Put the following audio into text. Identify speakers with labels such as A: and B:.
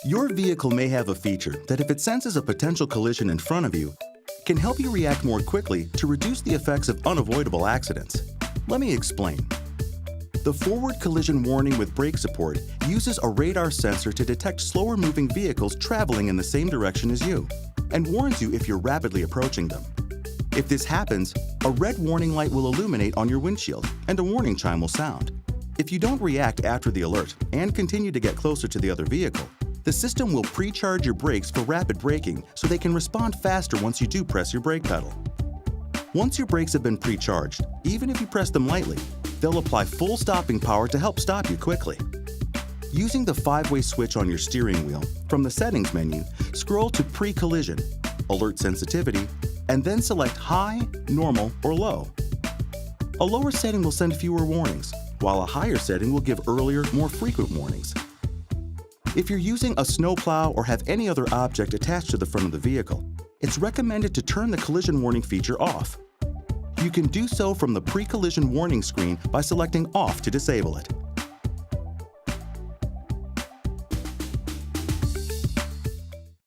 A: Your vehicle may have a feature that, if it senses a potential collision in front of you, can help you react more quickly to reduce the effects of unavoidable accidents. Let me explain. The forward collision warning with brake support uses a radar sensor to detect slower-moving vehicles traveling in the same direction as you and warns you if you're rapidly approaching them. If this happens, a red warning light will illuminate on your windshield and a warning chime will sound. If you don't react after the alert and continue to get closer to the other vehicle, the system will pre-charge your brakes for rapid braking so they can respond faster once you do press your brake pedal. Once your brakes have been pre-charged, even if you press them lightly, they'll apply full stopping power to help stop you quickly. Using the 5-way switch on your steering wheel, from the Settings menu, scroll to Pre-Collision, Alert Sensitivity, and then select High, Normal, or Low. A lower setting will send fewer warnings, while a higher setting will give earlier, more frequent warnings. If you're using a snowplow or have any other object attached to the front of the vehicle, it's recommended to turn the collision warning feature off. You can do so from the pre-collision warning screen by selecting Off to disable it.